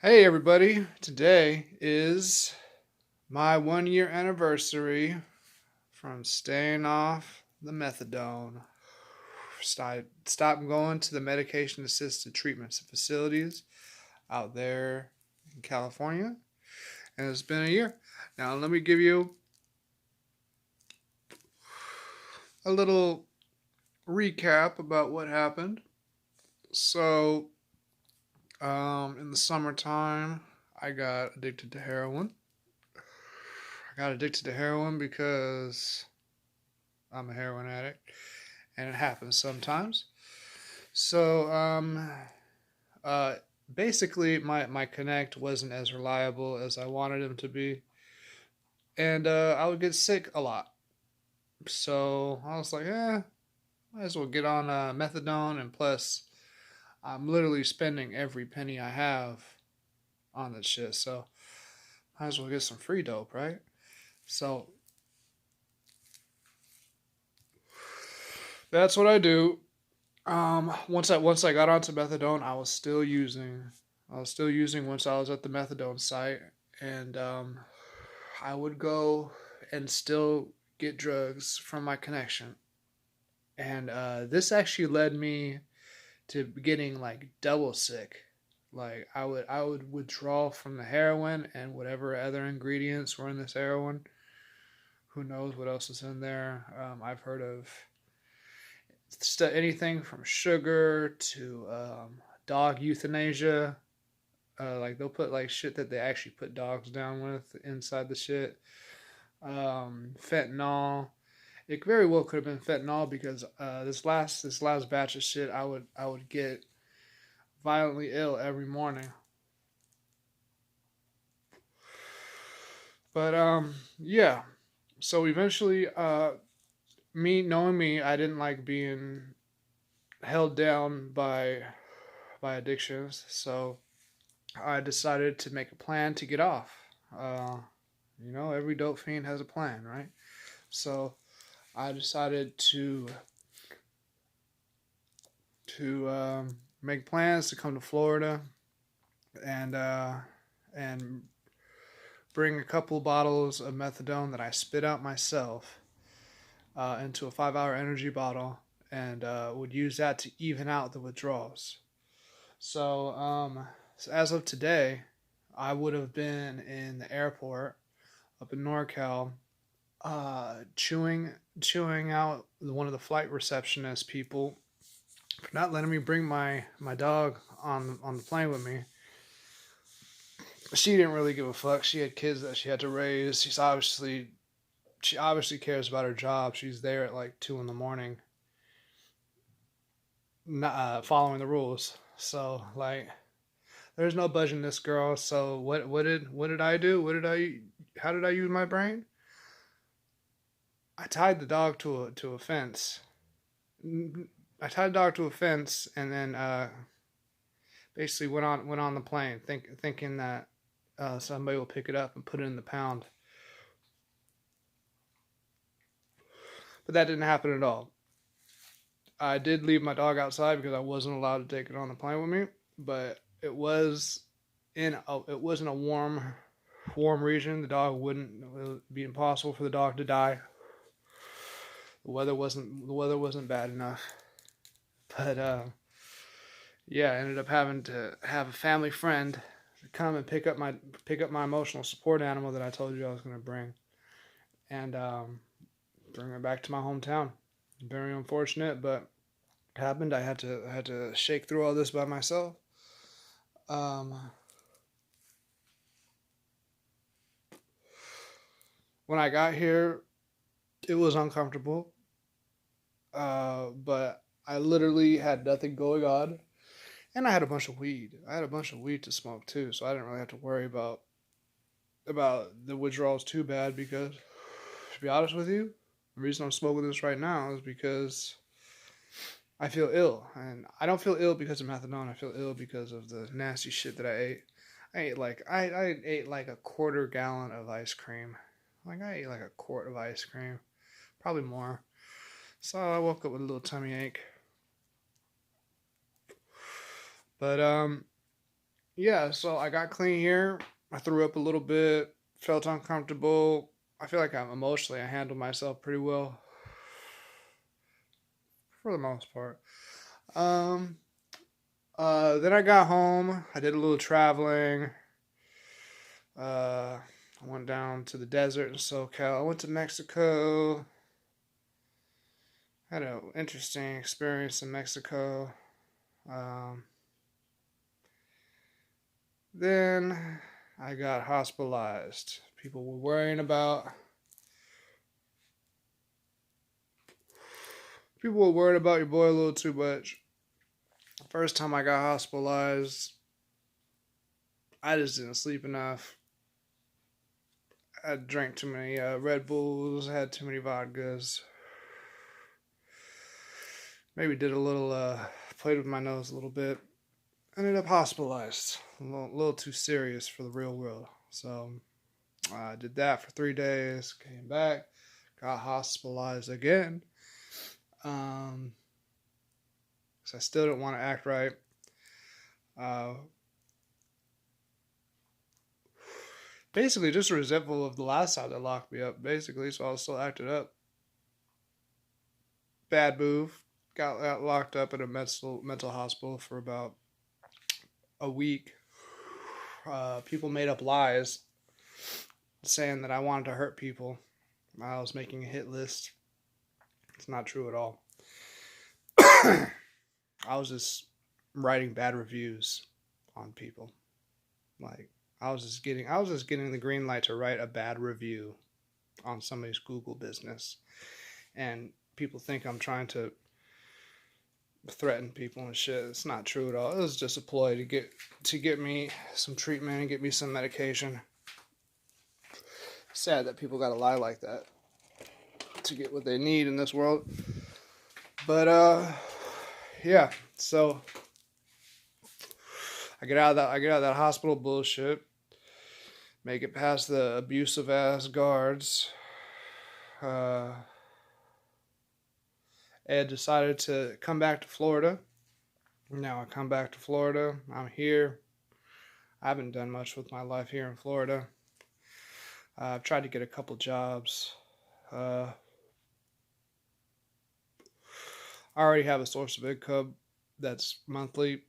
Hey everybody, today is my 1 year anniversary from staying off the methadone. Stop going to the medication assisted treatment facilities out there in California, and it's been a year. Now, let me give you a little recap about what happened. So, in the summertime, I got addicted to heroin. I got addicted to heroin because I'm a heroin addict, and it happens sometimes. So, uh, basically, my connect wasn't as reliable as I wanted him to be, and I would get sick a lot. So I was like, might as well get on methadone, and plus, I'm literally spending every penny I have on that shit. So might as well get some free dope, right? So that's what I do. Once I got onto methadone, I was still using once I was at the methadone site, and I would go and still get drugs from my connection, and this actually led me to getting like double sick. Like I would withdraw from the heroin and whatever other ingredients were in this heroin. Who knows what else is in there? I've heard of anything from sugar to dog euthanasia. Like they'll put like shit that they actually put dogs down with inside the shit. Fentanyl. It very well could have been fentanyl because this last batch of shit I would get violently ill every morning. But yeah. So eventually, me knowing me, I didn't like being held down by addictions. So I decided to make a plan to get off. Uh, every dope fiend has a plan, right? So I decided to make plans to come to Florida and bring a couple bottles of methadone that I spit out myself into a 5 hour energy bottle and would use that to even out the withdrawals. So as of today, I would have been in the airport up in NorCal, chewing out one of the flight receptionist people for not letting me bring my dog on the plane with me. She didn't really give a fuck. She had kids that she had to raise. She obviously cares about her job. She's there at like 2 in the morning, not, following the rules. So like, there's no budging this girl. So what did I do? How did I use my brain? I tied the dog to a fence. I tied the dog to a fence and then basically went on the plane, thinking that somebody will pick it up and put it in the pound. But that didn't happen at all. I did leave my dog outside because I wasn't allowed to take it on the plane with me, but it was in a warm region. It would be impossible for the dog to die. The weather wasn't bad enough. But yeah, I ended up having to have a family friend come and pick up my emotional support animal that I told you I was going to bring, and bring her back to my hometown. Very unfortunate, but it happened. I had to shake through all this by myself. Um, when I got here, it was uncomfortable, but I literally had nothing going on, and I had a bunch of weed. I had a bunch of weed to smoke too, so I didn't really have to worry about the withdrawals too bad. Because, to be honest with you, the reason I'm smoking this right now is because I feel ill, and I don't feel ill because of methadone. I feel ill because of the nasty shit that I ate. I ate like a quarter gallon of ice cream. Like I ate like a quart of ice cream, probably more. So I woke up with a little tummy ache. But yeah, so I got clean here. I threw up a little bit, felt uncomfortable. I feel like I handled myself pretty well for the most part. Um, then I got home. I did a little traveling. I went down to the desert in SoCal. I went to Mexico. Had an interesting experience in Mexico. Um, then I got hospitalized. People were worried about your boy a little too much. First time I got hospitalized, I just didn't sleep enough. I drank too many Red Bulls, had too many vodkas. Maybe did a little, played with my nose a little bit. Ended up hospitalized. A little too serious for the real world. So I did that for 3 days, came back, got hospitalized again. Because I still didn't want to act right. Uh, basically, just resentful of the last time they locked me up, basically, so I was still acting up. Bad move. Got locked up in a mental hospital for about a week. People made up lies saying that I wanted to hurt people. I was making a hit list. It's not true at all. I was just writing bad reviews on people. Like I was just getting the green light to write a bad review on somebody's Google business, and people think I'm trying to threaten people and shit. It's not true at all. It was just a ploy to get me some treatment and get me some medication. Sad that people gotta lie like that to get what they need in this world. But yeah. So I get out of that hospital bullshit. Make it past the abusive ass guards. Ed decided to come back to Florida. Now I come back to Florida. I'm here. I haven't done much with my life here in Florida. I've tried to get a couple jobs. I already have a source of income that's monthly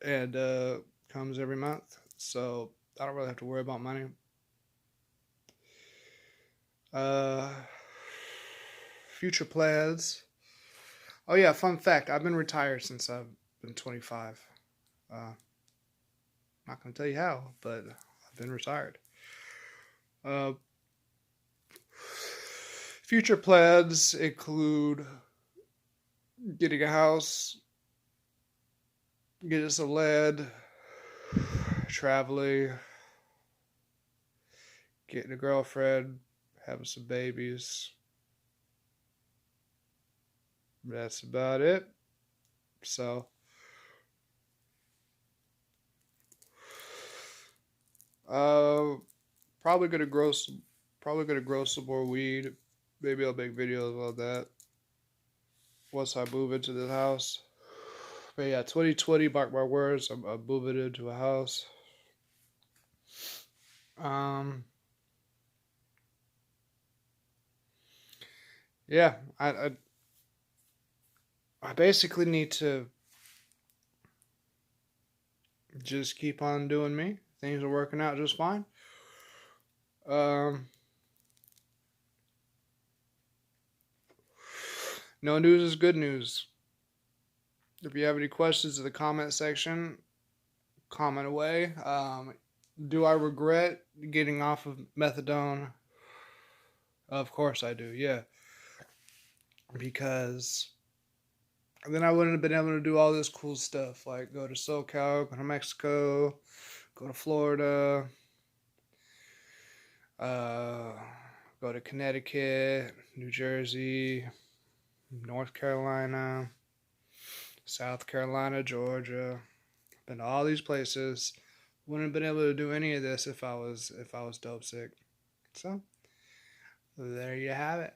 and comes every month, so I don't really have to worry about money. Future plans. Oh yeah, fun fact. I've been retired since I've been 25. Not gonna tell you how, but I've been retired. Uh, Future plans include getting a house, getting some land, traveling, getting a girlfriend, having some babies. That's about it. So, uh, probably gonna grow some more weed. Maybe I'll make videos about that once I move into this house. But yeah, 2020, mark my words, I'm moving into a house. Um, yeah, I basically need to just keep on doing me. Things are working out just fine. No news is good news. If you have any questions in the comment section, comment away. Do I regret getting off of methadone? Of course I do, yeah. Because then I wouldn't have been able to do all this cool stuff, like go to SoCal, go to Mexico, go to Florida, uh, go to Connecticut, New Jersey, North Carolina, South Carolina, Georgia. Been to all these places. Wouldn't have been able to do any of this if I was dope sick. So there you have it.